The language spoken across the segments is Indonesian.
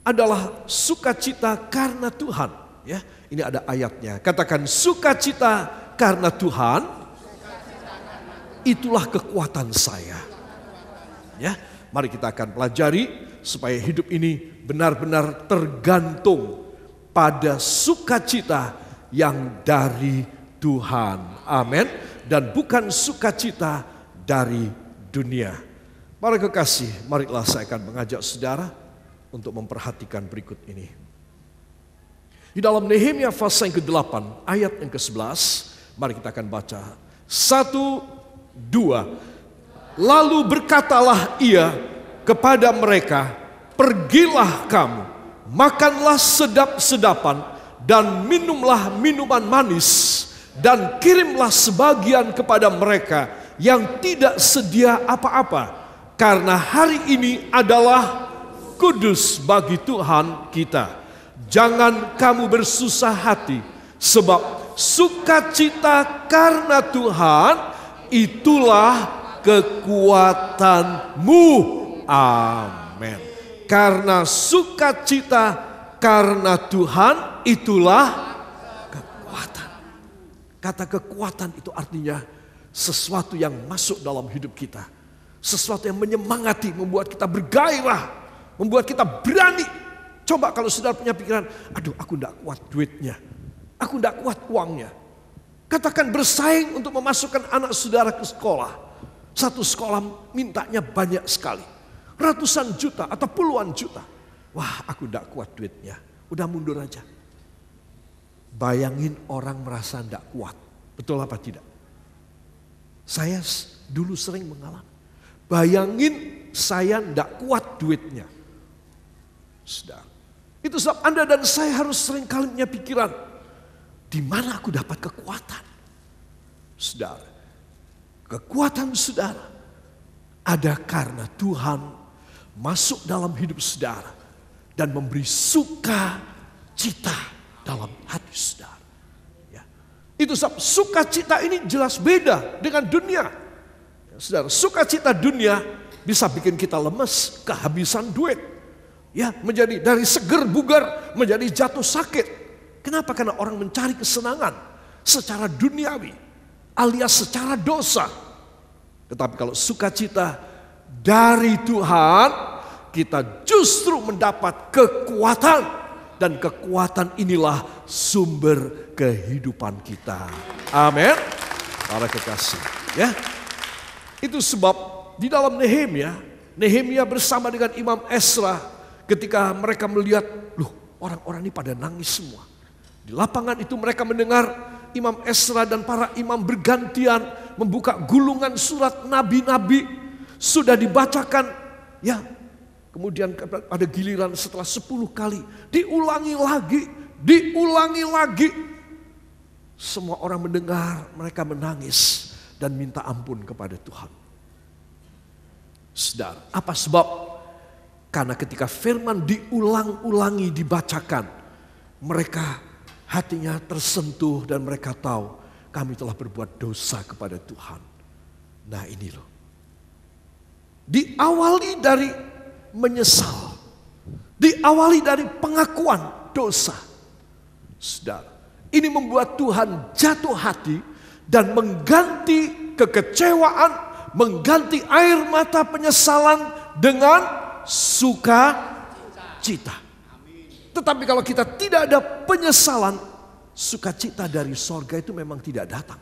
adalah sukacita karena Tuhan. Ya, ini ada ayatnya. Katakan sukacita karena Tuhan, itulah kekuatan saya. Ya, mari kita akan pelajari supaya hidup ini benar-benar tergantung pada sukacita yang dari Tuhan. Amin. Dan bukan sukacita dari dunia. Para kekasih, marilah saya akan mengajak saudara untuk memperhatikan berikut ini. Di dalam Nehemia pasal yang ke-8 ayat yang ke-11, mari kita akan baca. 1, 2. Lalu berkatalah ia kepada mereka, pergilah kamu, makanlah sedap-sedapan dan minumlah minuman manis, dan kirimlah sebagian kepada mereka yang tidak sedia apa-apa, karena hari ini adalah kudus bagi Tuhan kita. Jangan kamu bersusah hati, sebab sukacita karena Tuhan itulah kekuatanmu. Amin. Karena sukacita karena Tuhan itulah kekuatan. Kata kekuatan itu artinya sesuatu yang masuk dalam hidup kita. Sesuatu yang menyemangati, membuat kita bergairah, membuat kita berani. Coba kalau saudara punya pikiran, aduh aku tidak kuat duitnya, aku tidak kuat uangnya. Katakan bersaing untuk memasukkan anak saudara ke sekolah. Satu sekolah mintanya banyak sekali. Ratusan juta atau puluhan juta. Wah aku tidak kuat duitnya, udah mundur aja. Bayangin orang merasa tidak kuat, betul apa tidak? Saya dulu sering mengalami. Bayangin saya tidak kuat duitnya. Saudara, itu sebab Anda dan saya harus sering kali punya pikiran, di mana aku dapat kekuatan? Saudara, kekuatan saudara ada karena Tuhan masuk dalam hidup saudara dan memberi sukacita dalam hati saudara. Ya. Itu sebab sukacita ini jelas beda dengan dunia. Ya, saudara, sukacita dunia bisa bikin kita lemes, kehabisan duit. Ya, menjadi dari seger bugar menjadi jatuh sakit. Kenapa? Karena orang mencari kesenangan secara duniawi alias secara dosa. Tetapi kalau sukacita dari Tuhan, kita justru mendapat kekuatan, dan kekuatan inilah sumber kehidupan kita. Amin. Para kekasih, ya. Itu sebab di dalam Nehemia bersama dengan Imam Ezra, ketika mereka melihat, loh orang-orang ini pada nangis semua. Di lapangan itu mereka mendengar Imam Ezra dan para imam bergantian membuka gulungan surat nabi-nabi. Sudah dibacakan, ya. Kemudian pada giliran setelah 10 kali, diulangi lagi. Semua orang mendengar, mereka menangis dan minta ampun kepada Tuhan. Saudara, apa sebab? Karena ketika firman diulang-ulangi dibacakan, mereka hatinya tersentuh dan mereka tahu kami telah berbuat dosa kepada Tuhan. Nah ini loh. Diawali dari menyesal. Diawali dari pengakuan dosa. Saudara, ini membuat Tuhan jatuh hati dan mengganti kekecewaan, mengganti air mata penyesalan dengan sukacita. Tetapi kalau kita tidak ada penyesalan, sukacita dari sorga itu memang tidak datang.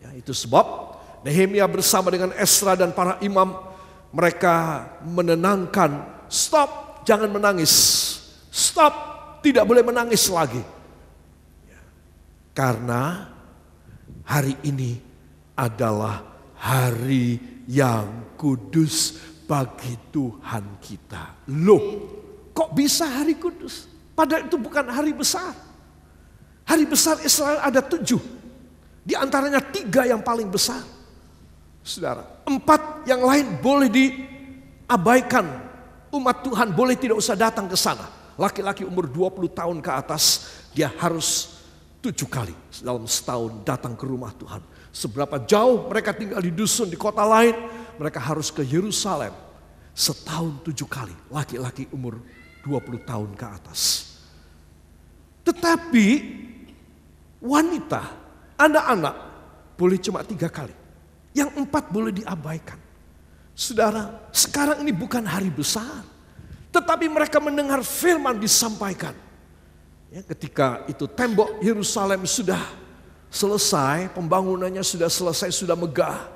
Ya, itu sebab Nehemia bersama dengan Ezra dan para imam, mereka menenangkan, stop, jangan menangis. Stop, tidak boleh menangis lagi. Ya, karena hari ini adalah hari yang kudus bagi Tuhan kita. Loh, kok bisa hari kudus? Padahal itu bukan hari besar. Hari besar Israel ada 7. Di antaranya 3 yang paling besar. Saudara, 4 yang lain boleh diabaikan. Umat Tuhan boleh tidak usah datang ke sana. Laki-laki umur 20 tahun ke atas, dia harus 7 kali dalam setahun datang ke rumah Tuhan. Seberapa jauh mereka tinggal di dusun, di kota lain, mereka harus ke Yerusalem setahun 7 kali. Laki-laki umur 20 tahun ke atas. Tetapi wanita, anak-anak boleh cuma 3 kali. Yang 4 boleh diabaikan. Saudara, sekarang ini bukan hari besar. Tetapi mereka mendengar firman disampaikan. Ya, ketika itu tembok Yerusalem sudah selesai, pembangunannya sudah selesai, sudah megah.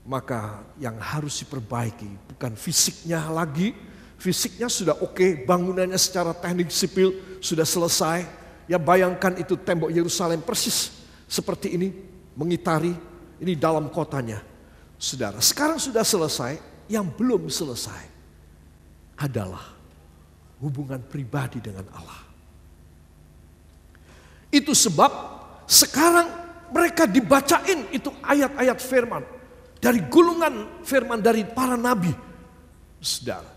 Maka yang harus diperbaiki bukan fisiknya lagi. Fisiknya sudah oke, bangunannya secara teknik sipil sudah selesai. Ya bayangkan itu tembok Yerusalem persis seperti ini, mengitari ini dalam kotanya. Saudara, sekarang sudah selesai, yang belum selesai adalah hubungan pribadi dengan Allah. Itu sebab sekarang mereka dibacain itu ayat-ayat firman. Dari gulungan firman dari para nabi. Saudara,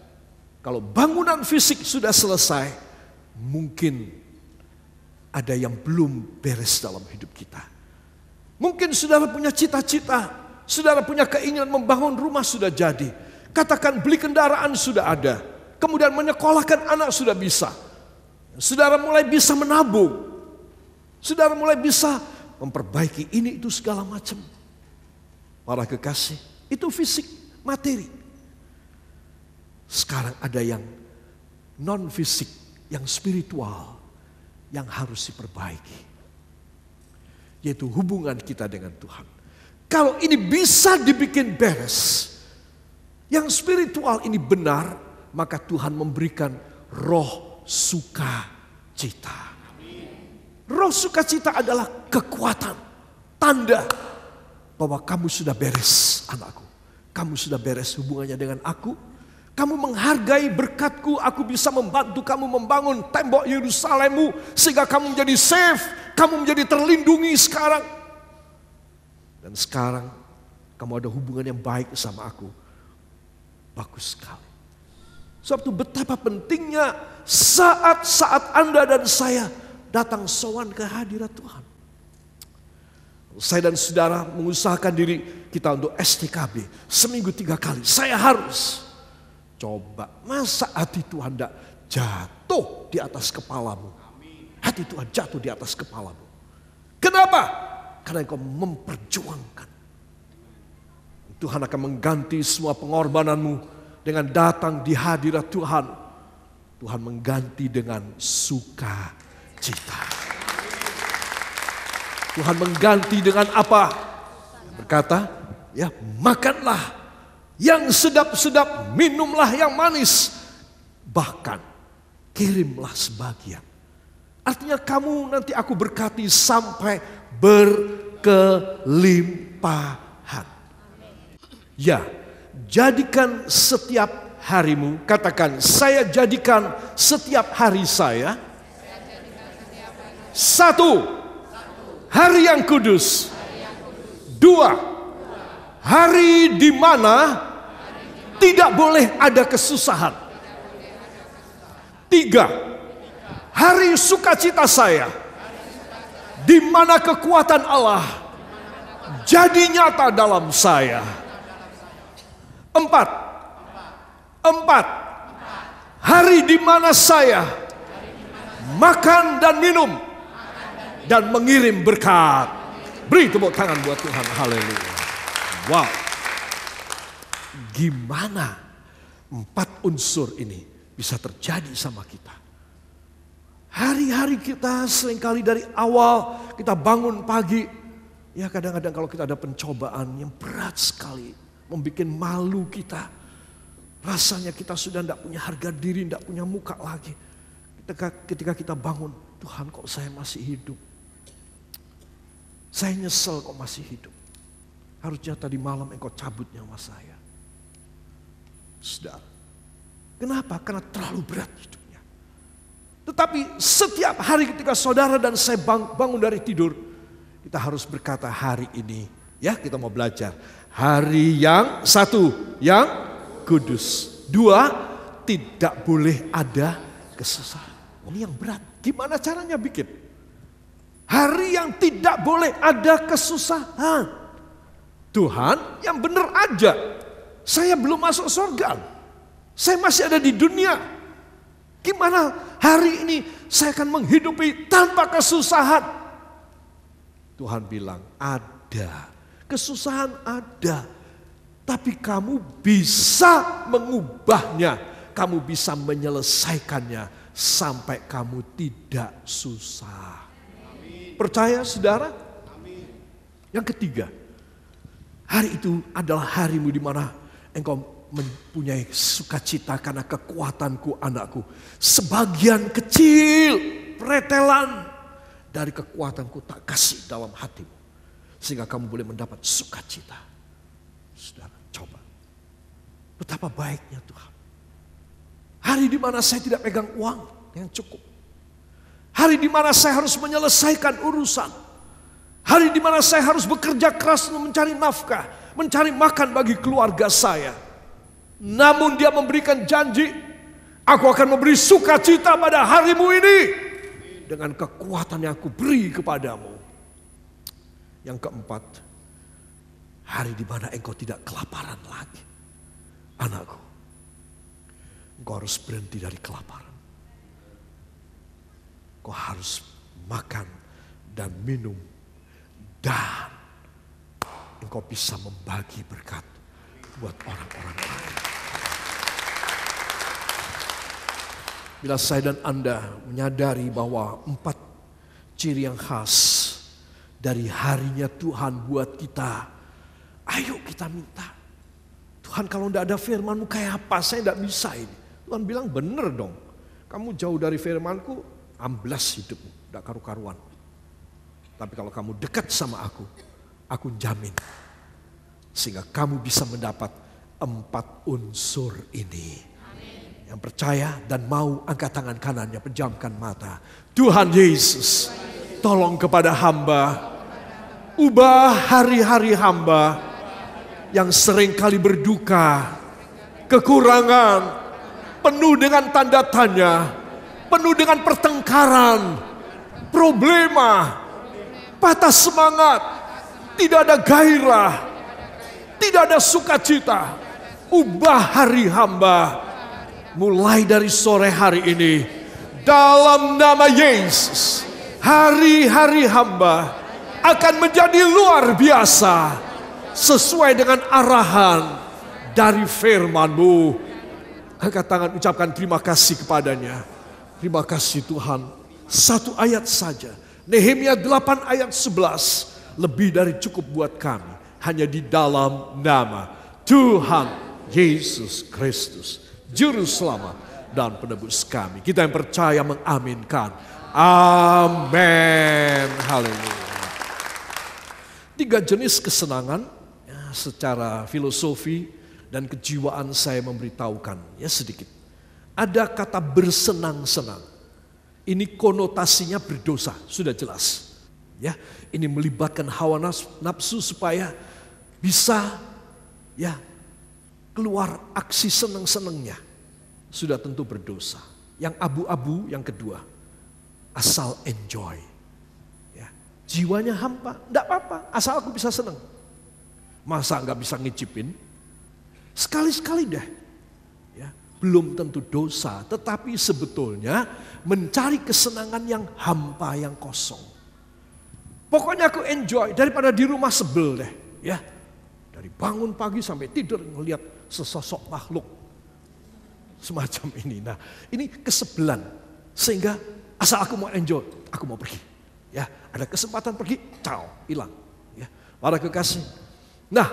kalau bangunan fisik sudah selesai, mungkin ada yang belum beres dalam hidup kita. Mungkin saudara punya cita-cita, saudara punya keinginan membangun rumah sudah jadi. Katakan beli kendaraan sudah ada. Kemudian menyekolahkan anak sudah bisa. Saudara mulai bisa menabung. Saudara mulai bisa memperbaiki ini itu segala macam. Para kekasih, itu fisik, materi. Sekarang ada yang non fisik, yang spiritual, yang harus diperbaiki. Yaitu hubungan kita dengan Tuhan. Kalau ini bisa dibikin beres, yang spiritual ini benar, maka Tuhan memberikan roh sukacita. Roh sukacita adalah kekuatan, tanda bahwa kamu sudah beres anakku. Kamu sudah beres hubungannya dengan aku. Kamu menghargai berkatku. Aku bisa membantu kamu membangun tembok Yerusalemmu. Sehingga kamu menjadi safe. Kamu menjadi terlindungi sekarang. Dan sekarang kamu ada hubungan yang baik sama aku. Bagus sekali. Sebab itu betapa pentingnya saat-saat Anda dan saya datang sowan ke hadirat Tuhan. Saya dan saudara mengusahakan diri kita untuk STKB seminggu 3 kali. Saya harus coba, masa hati Tuhan tidak jatuh di atas kepalamu? Hati Tuhan jatuh di atas kepalamu. Kenapa? Karena engkau memperjuangkan. Tuhan akan mengganti semua pengorbananmu dengan datang di hadirat Tuhan. Tuhan mengganti dengan sukacita. Tuhan mengganti dengan apa? Berkata, ya makanlah yang sedap-sedap, minumlah yang manis. Bahkan kirimlah sebagian. Artinya kamu nanti aku berkati sampai berkelimpahan. Ya, jadikan setiap harimu, katakan saya jadikan setiap hari saya satu, hari yang kudus. 2, hari di mana tidak boleh ada kesusahan. 3, hari sukacita saya, di mana kekuatan Allah jadi nyata dalam saya. 4, hari di mana saya makan dan minum dan mengirim berkat. Beri tepuk tangan buat Tuhan. Haleluya. Wow. Gimana 4 unsur ini bisa terjadi sama kita? Hari-hari kita seringkali dari awal kita bangun pagi. Ya kadang-kadang kalau kita ada pencobaan yang berat sekali. Membuat malu kita. Rasanya kita sudah tidak punya harga diri, tidak punya muka lagi. Ketika kita bangun, Tuhan kok saya masih hidup. Saya nyesel kok masih hidup. Harusnya tadi malam engkau cabut nyawa saya. Saudara, kenapa? Karena terlalu berat hidupnya. Tetapi setiap hari ketika saudara dan saya bangun dari tidur, kita harus berkata hari ini, ya kita mau belajar. Hari yang satu, yang kudus. 2, tidak boleh ada kesusahan. Ini yang berat. Gimana caranya bikin? Hari yang tidak boleh ada kesusahan. Tuhan yang benar aja. Saya belum masuk surga. Saya masih ada di dunia. Gimana hari ini saya akan menghidupi tanpa kesusahan? Tuhan bilang, ada. Kesusahan ada. Tapi kamu bisa mengubahnya. Kamu bisa menyelesaikannya sampai kamu tidak susah. Percaya saudara? Yang ketiga, hari itu adalah harimu di mana engkau mempunyai sukacita karena kekuatanku anakku. Sebagian kecil pretelan dari kekuatanku tak kasih dalam hatimu. Sehingga kamu boleh mendapat sukacita. Saudara, coba. Betapa baiknya Tuhan. Hari di mana saya tidak pegang uang yang cukup. Hari di mana saya harus menyelesaikan urusan. Hari di mana saya harus bekerja keras untuk mencari nafkah. Mencari makan bagi keluarga saya. Namun dia memberikan janji, aku akan memberi sukacita pada harimu ini dengan kekuatan yang aku beri kepadamu. Yang keempat, hari di mana engkau tidak kelaparan lagi. Anakku, engkau harus berhenti dari kelaparan. Engkau harus makan dan minum dan engkau bisa membagi berkat buat orang-orang lain. Bila saya dan Anda menyadari bahwa 4 ciri yang khas dari harinya Tuhan buat kita, ayo kita minta. Tuhan, kalau tidak ada firman-Mu kayak apa? Saya tidak bisa ini. Tuhan bilang, benar dong. Kamu jauh dari firman-Ku, amblas hidupmu, tidak karu-karuan. Tapi kalau kamu dekat sama aku jamin. Sehingga kamu bisa mendapat 4 unsur ini. Yang percaya dan mau angkat tangan kanannya, pejamkan mata. Tuhan Yesus, tolong kepada hamba. Ubah hari-hari hamba yang seringkali berduka, kekurangan, penuh dengan tanda tanya, penuh dengan pertengkaran, problema, patah semangat, tidak ada gairah, tidak ada sukacita. Ubah hari hamba. Mulai dari sore hari ini, dalam nama Yesus, hari-hari hamba akan menjadi luar biasa sesuai dengan arahan dari firman-Mu. Angkat tangan, ucapkan terima kasih kepadanya. Terima kasih Tuhan. 1 ayat saja, Nehemia 8 ayat 11, lebih dari cukup buat kami. Hanya di dalam nama Tuhan Yesus Kristus, Juru Selamat dan Penebus kami. Kita yang percaya mengaminkan. Amin. Haleluya. 3 jenis kesenangan ya, secara filosofi dan kejiwaan saya memberitahukan ya sedikit. Ada kata bersenang-senang. Ini konotasinya berdosa, sudah jelas. Ya, ini melibatkan hawa nafsu supaya bisa ya keluar aksi senang-senangnya. Sudah tentu berdosa. Yang abu-abu yang kedua, asal enjoy. Ya, jiwanya hampa, enggak apa-apa, asal aku bisa senang. Masa enggak bisa ngicipin? Sekali-sekali deh. Ya, belum tentu dosa, tetapi sebetulnya mencari kesenangan yang hampa, yang kosong. Pokoknya aku enjoy daripada di rumah sebel deh. Ya, dari bangun pagi sampai tidur ngelihat sesosok makhluk semacam ini. Nah, ini kesebelan. Sehingga asal aku mau enjoy, aku mau pergi. Ya, ada kesempatan pergi, ciao, hilang. Ya, para kekasih. Nah,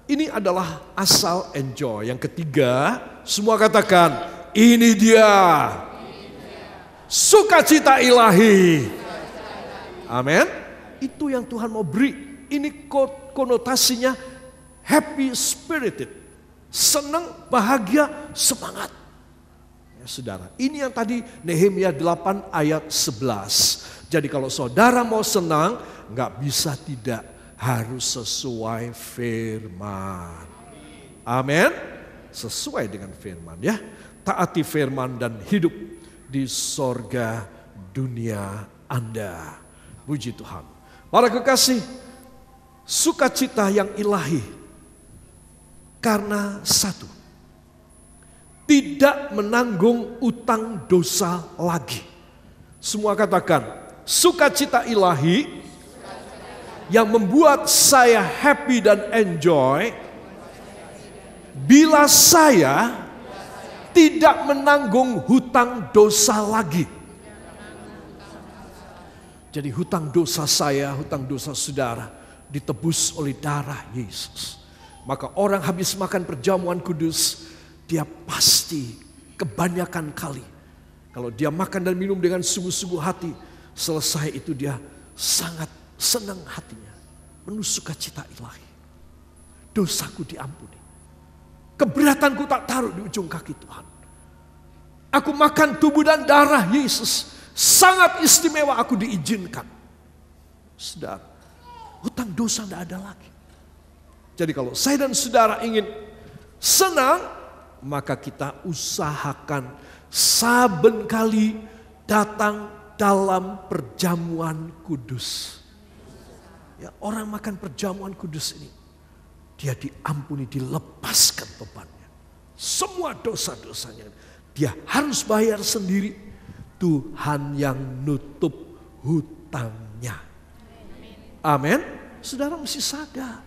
ini adalah asal enjoy. Yang ketiga, semua katakan, ini dia. Sukacita ilahi. Amin. Itu yang Tuhan mau beri. Ini konotasinya happy spirited. Senang, bahagia, semangat. Ya, saudara, ini yang tadi Nehemia 8 ayat 11. Jadi kalau saudara mau senang, nggak bisa tidak, harus sesuai firman. Amin. Sesuai dengan firman ya. Taati firman dan hidup di sorga dunia Anda. Puji Tuhan. Para kekasih, sukacita yang ilahi karena satu, tidak menanggung utang dosa lagi. Semua katakan, sukacita ilahi yang membuat saya happy dan enjoy bila saya tidak menanggung hutang dosa lagi. Jadi hutang dosa saya, hutang dosa saudara ditebus oleh darah Yesus. Maka orang habis makan perjamuan kudus, dia pasti kebanyakan kali, kalau dia makan dan minum dengan sungguh-sungguh hati, selesai itu dia sangat senang hatinya. Penuh sukacita ilahi. Dosaku diampuni. Keberatanku tak taruh di ujung kaki Tuhan. Aku makan tubuh dan darah Yesus. Sangat istimewa aku diizinkan. Saudara, hutang dosa tidak ada lagi. Jadi kalau saya dan saudara ingin senang, maka kita usahakan saben kali datang dalam perjamuan kudus. Ya, orang makan perjamuan kudus ini, dia diampuni, dilepaskan bebannya. Semua dosa-dosanya, dia harus bayar sendiri. Tuhan yang nutup hutangnya. Amin. Saudara mesti sadar.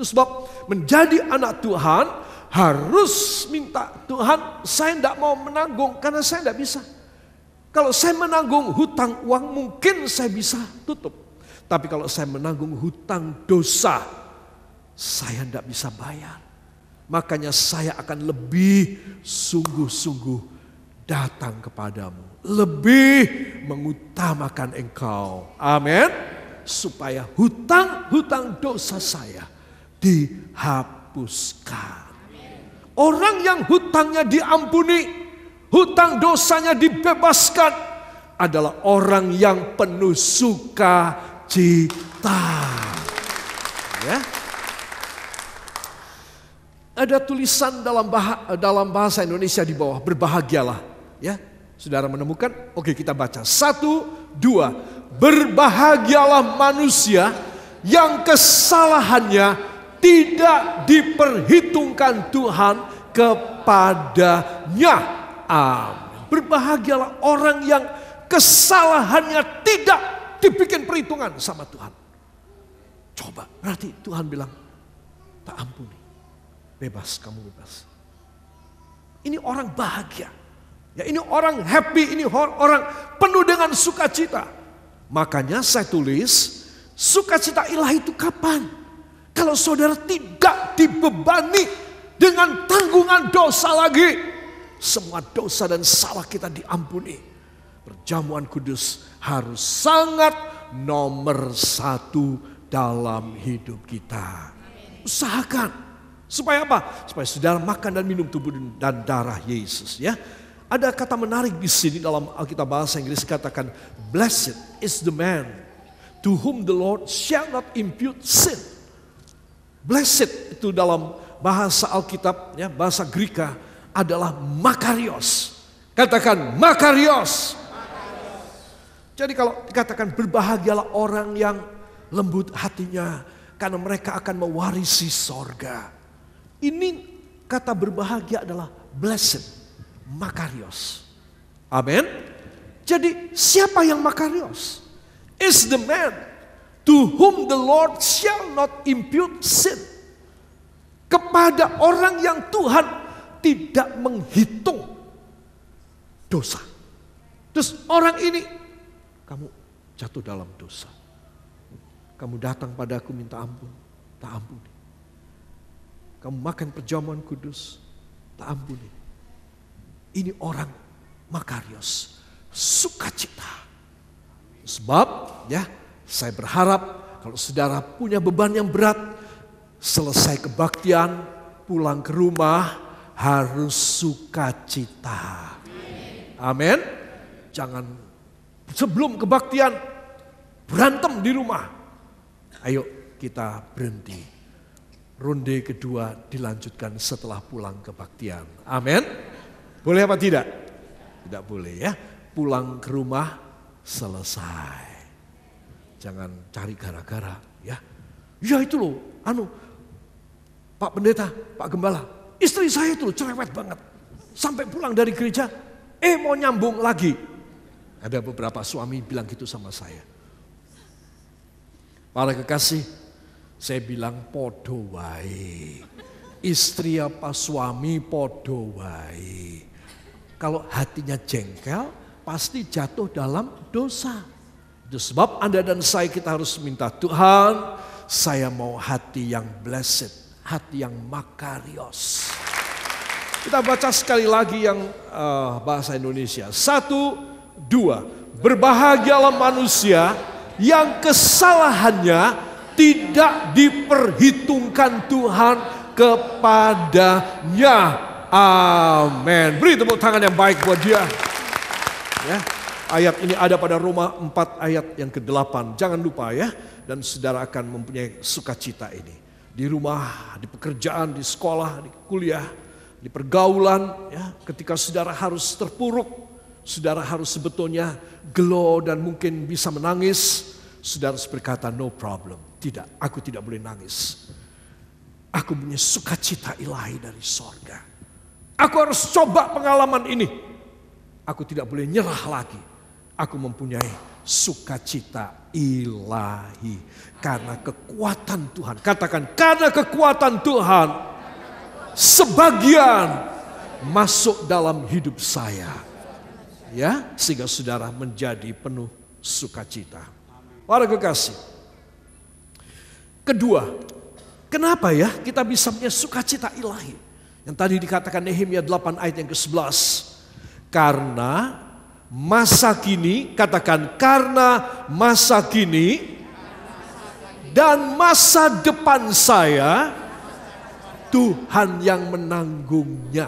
Sebab menjadi anak Tuhan harus minta, Tuhan saya tidak mau menanggung karena saya tidak bisa. Kalau saya menanggung hutang uang mungkin saya bisa tutup. Tapi kalau saya menanggung hutang dosa, saya tidak bisa bayar. Makanya saya akan lebih sungguh-sungguh datang kepadamu. Lebih mengutamakan engkau. Amin. Supaya hutang-hutang dosa saya dihapuskan. Orang yang hutangnya diampuni, hutang dosanya dibebaskan, adalah orang yang penuh sukacita. Ya. Ada tulisan dalam bahasa Indonesia di bawah, berbahagialah. Ya, saudara menemukan? Oke, kita baca. 1, 2. Berbahagialah manusia yang kesalahannya tidak diperhitungkan Tuhan kepadanya. Amin. Berbahagialah orang yang kesalahannya tidak dibikin perhitungan sama Tuhan. Coba, berarti Tuhan bilang, tak ampuni. Bebas, kamu bebas. Ini orang bahagia. Ya, ini orang happy, ini orang penuh dengan sukacita. Makanya saya tulis, sukacita ilahi itu kapan? Kalau saudara tidak dibebani dengan tanggungan dosa lagi. Semua dosa dan salah kita diampuni. Perjamuan kudus harus sangat nomor 1 dalam hidup kita. Usahakan. Supaya apa? Supaya saudara makan dan minum tubuh dan darah Yesus. Ya. Ada kata menarik di sini dalam Alkitab bahasa Inggris katakan, blessed is the man to whom the Lord shall not impute sin. Blessed itu dalam bahasa Alkitab, ya, bahasa Greka adalah makarios. Katakan makarios. Jadi kalau dikatakan berbahagialah orang yang lembut hatinya, karena mereka akan mewarisi sorga. Ini kata berbahagia adalah blessed, makarios. Amin. Jadi siapa yang makarios? Is the man to whom the Lord shall not impute sin. Kepada orang yang Tuhan tidak menghitung dosa. Terus orang ini, kamu jatuh dalam dosa. Kamu datang padaku minta ampun, tak ampuni. Kamu makan perjamuan kudus, tak ampuni. Ini orang makarios, sukacita. Sebab ya, saya berharap kalau saudara punya beban yang berat, selesai kebaktian, pulang ke rumah harus sukacita. Amin. Jangan sebelum kebaktian berantem di rumah. Ayo kita berhenti. Ronde kedua dilanjutkan setelah pulang kebaktian. Amin. Boleh apa tidak? Tidak boleh ya. Pulang ke rumah selesai. Jangan cari gara-gara ya. Ya itu loh, Pak Pendeta, Pak Gembala, istri saya itu loh cerewet banget. Sampai pulang dari gereja, mau nyambung lagi. Ada beberapa suami bilang gitu sama saya. Para kekasih, saya bilang podo wae. Istri apa suami podo wae. Kalau hatinya jengkel, pasti jatuh dalam dosa. Itu sebab Anda dan saya kita harus minta, Tuhan, saya mau hati yang blessed, hati yang makarios. Kita baca sekali lagi yang bahasa Indonesia. 1, 2. Berbahagialah manusia yang kesalahannya tidak diperhitungkan Tuhan kepadanya. Amin. Beri tepuk tangan yang baik buat dia. Ya. Ayat ini ada pada Roma 4 ayat yang ke-8. Jangan lupa ya. Dan saudara akan mempunyai sukacita ini. Di rumah, di pekerjaan, di sekolah, di kuliah, di pergaulan. Ya. Ketika saudara harus terpuruk, saudara harus sebetulnya gelo dan mungkin bisa menangis. Saudara harus berkata, no problem. Tidak, aku tidak boleh nangis. Aku punya sukacita ilahi dari sorga. Aku harus coba pengalaman ini. Aku tidak boleh nyerah lagi. Aku mempunyai sukacita ilahi. Karena kekuatan Tuhan. Katakan, karena kekuatan Tuhan. Sebagian masuk dalam hidup saya. Ya, sehingga saudara menjadi penuh sukacita. Para kekasih. Kedua, kenapa ya kita bisa punya sukacita ilahi? Yang tadi dikatakan Nehemia 8 ayat yang ke-11. Karena masa kini, katakan karena masa kini dan masa depan saya Tuhan yang menanggungnya.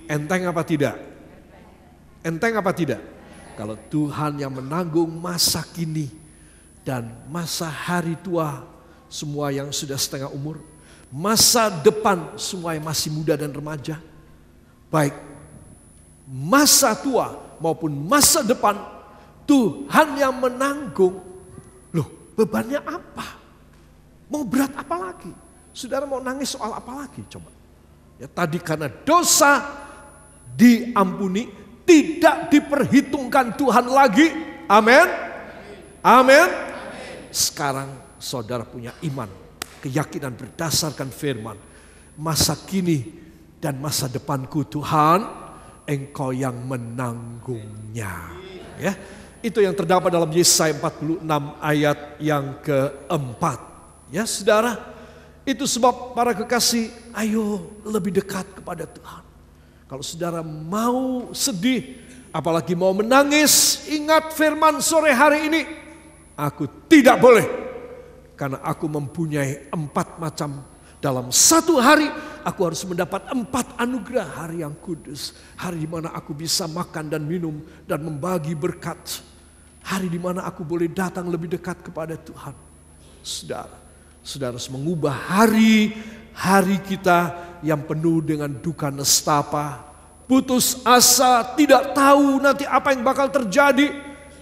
Enteng apa tidak? Enteng apa tidak? Kalau Tuhan yang menanggung masa kini dan masa hari tua semua yang sudah setengah umur, masa depan semua yang masih muda dan remaja, baik masa tua maupun masa depan, Tuhan yang menanggung. Loh, bebannya apa? Mau berat apa lagi? Saudara mau nangis soal apa lagi? Coba. Ya tadi karena dosa diampuni, tidak diperhitungkan Tuhan lagi. Amin. Amin. Sekarang saudara punya iman, keyakinan berdasarkan firman. Masa kini dan masa depanku Tuhan, Engkau yang menanggungnya. Ya, itu yang terdapat dalam Yesaya 46 ayat yang keempat. Ya saudara, itu sebab para kekasih, ayo lebih dekat kepada Tuhan. Kalau saudara mau sedih, apalagi mau menangis, ingat firman sore hari ini. Aku tidak boleh, karena aku mempunyai 4 macam. Dalam satu hari aku harus mendapat 4 anugerah hari yang kudus. Hari di mana aku bisa makan dan minum dan membagi berkat. Hari di mana aku boleh datang lebih dekat kepada Tuhan. Saudara harus mengubah hari kita yang penuh dengan duka nestapa. Putus asa, tidak tahu nanti apa yang bakal terjadi.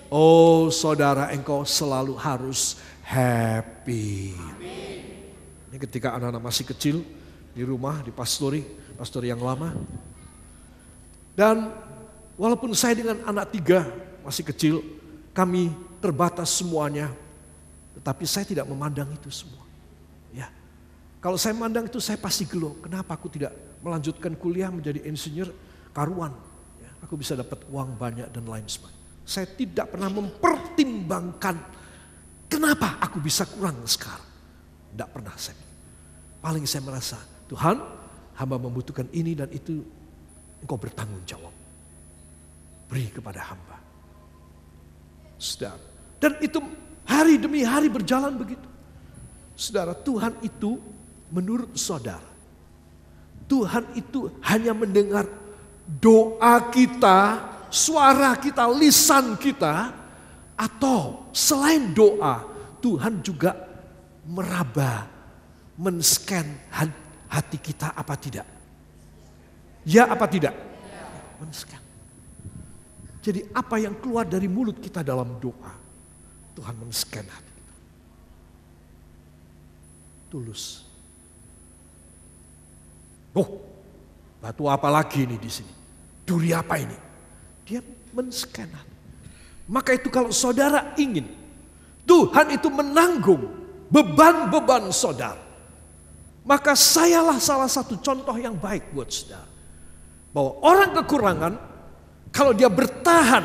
Oh saudara, engkau selalu harus happy. Ketika anak-anak masih kecil di rumah, di pastori yang lama. Dan walaupun saya dengan anak 3 masih kecil, kami terbatas semuanya. Tetapi saya tidak memandang itu semua. Ya, kalau saya memandang itu saya pasti gelo. Kenapa aku tidak melanjutkan kuliah menjadi insinyur karuan? Ya, aku bisa dapat uang banyak dan lain sebagainya. Saya tidak pernah mempertimbangkan kenapa aku bisa kurang sekarang. Tidak pernah saya. Paling saya merasa, Tuhan, hamba membutuhkan ini dan itu, Engkau bertanggung jawab. Beri kepada hamba. Saudara, dan itu hari demi hari berjalan begitu. Saudara, Tuhan itu menurut saudara, Tuhan itu hanya mendengar doa kita, suara kita, lisan kita, atau selain doa, Tuhan juga meraba, men-scan hati kita apa tidak? Ya apa tidak? Men-scan. Jadi apa yang keluar dari mulut kita dalam doa, Tuhan men-scan hati kita. Tulus. Oh, Batu apa lagi ini di sini? Duri apa ini? Dia men-scan. Maka itu kalau saudara ingin Tuhan itu menanggung beban-beban saudara, maka sayalah salah satu contoh yang baik buat saudara. Bahwa orang kekurangan, kalau dia bertahan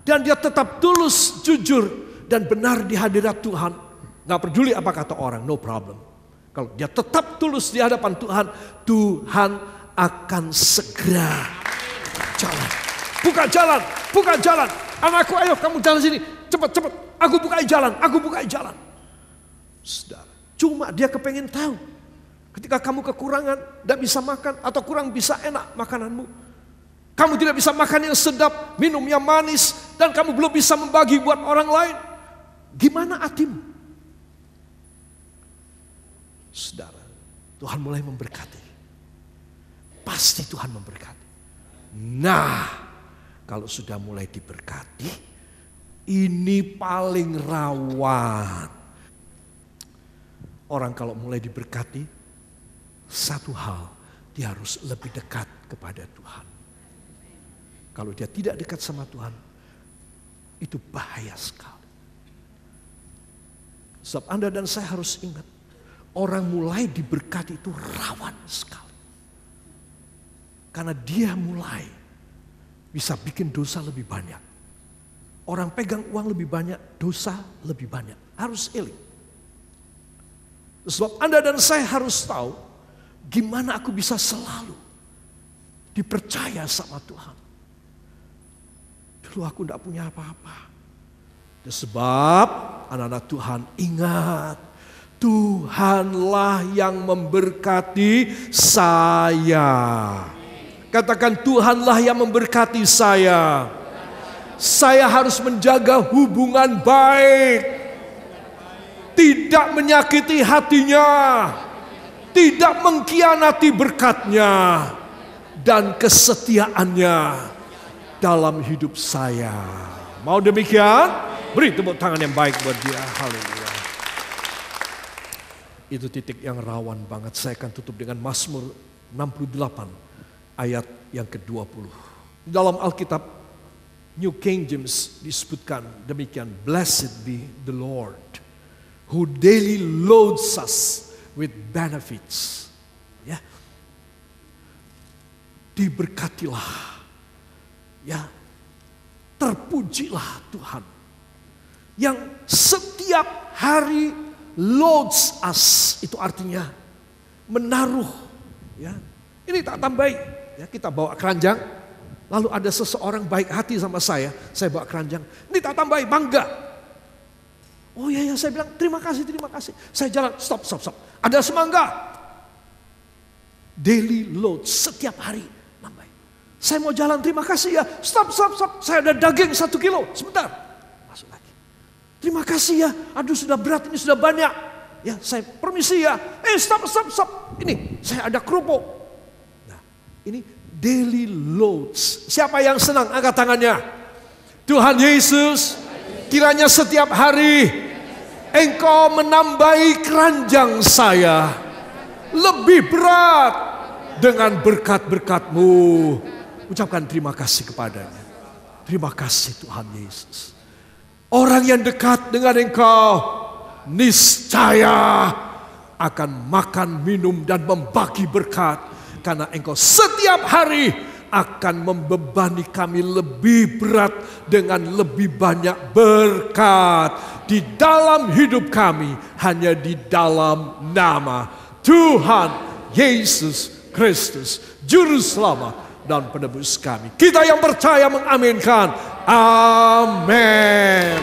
dan dia tetap tulus, jujur dan benar di hadirat Tuhan, gak peduli apa kata orang, no problem. Kalau dia tetap tulus di hadapan Tuhan, Tuhan akan segera jalan. Buka jalan. Anakku, ayo kamu jalan sini, cepat. Aku bukai jalan. Saudara, cuma dia kepengen tahu. Ketika kamu kekurangan, tidak bisa makan atau kurang bisa enak makananmu. Kamu tidak bisa makan yang sedap, minum yang manis, dan kamu belum bisa membagi buat orang lain. Gimana hatimu? Saudara, Tuhan mulai memberkati. Pasti Tuhan memberkati. Nah, kalau sudah mulai diberkati, ini paling rawan. Orang kalau mulai diberkati, satu hal, dia harus lebih dekat kepada Tuhan. Kalau dia tidak dekat sama Tuhan, itu bahaya sekali. Sebab Anda dan saya harus ingat, orang mulai diberkati itu rawan sekali. Karena dia mulai bisa bikin dosa lebih banyak. Orang pegang uang lebih banyak, dosa lebih banyak. Harus eling. Sebab Anda dan saya harus tahu, gimana aku bisa selalu dipercaya sama Tuhan. Dulu aku tidak punya apa-apa. Sebab anak-anak Tuhan ingat, Tuhanlah yang memberkati saya. Katakan, Tuhanlah yang memberkati saya. Saya harus menjaga hubungan baik. Tidak menyakiti hatinya. Tidak mengkhianati berkatnya. Dan kesetiaannya dalam hidup saya. Mau demikian? Beri tepuk tangan yang baik buat dia. Haleluya. Itu titik yang rawan banget. Saya akan tutup dengan Mazmur 68. Ayat yang ke-20. Dalam Alkitab New King James disebutkan demikian. Blessed be the Lord who daily loads us with benefits. Ya. Diberkatilah. Ya. Terpujilah Tuhan yang setiap hari loads us. Itu artinya menaruh. Ya. Ini tak tambahi. Ya, kita bawa keranjang, lalu ada seseorang baik hati sama saya bawa keranjang. Ini tak tambahi, bangga. Oh iya, saya bilang terima kasih. Saya jalan, stop. Ada semangga. Daily load, setiap hari nambah. Saya mau jalan, terima kasih ya. Stop. Saya ada daging 1 kilo, sebentar. Masuk lagi. Terima kasih ya. Aduh sudah berat, ini sudah banyak. Ya, saya permisi ya. Stop. Ini, saya ada kerupuk. Ini daily loads. Siapa yang senang? Angkat tangannya. Tuhan Yesus, kiranya setiap hari Engkau menambahi keranjang saya lebih berat dengan berkat-berkat-Mu. Ucapkan terima kasih kepadanya. Terima kasih Tuhan Yesus. Orang yang dekat dengan Engkau niscaya akan makan, minum dan membagi berkat. Karena Engkau setiap hari akan membebani kami lebih berat dengan lebih banyak berkat di dalam hidup kami, hanya di dalam nama Tuhan Yesus Kristus, Juru Selamat dan Penebus kami. Kita yang percaya mengaminkan. Amin.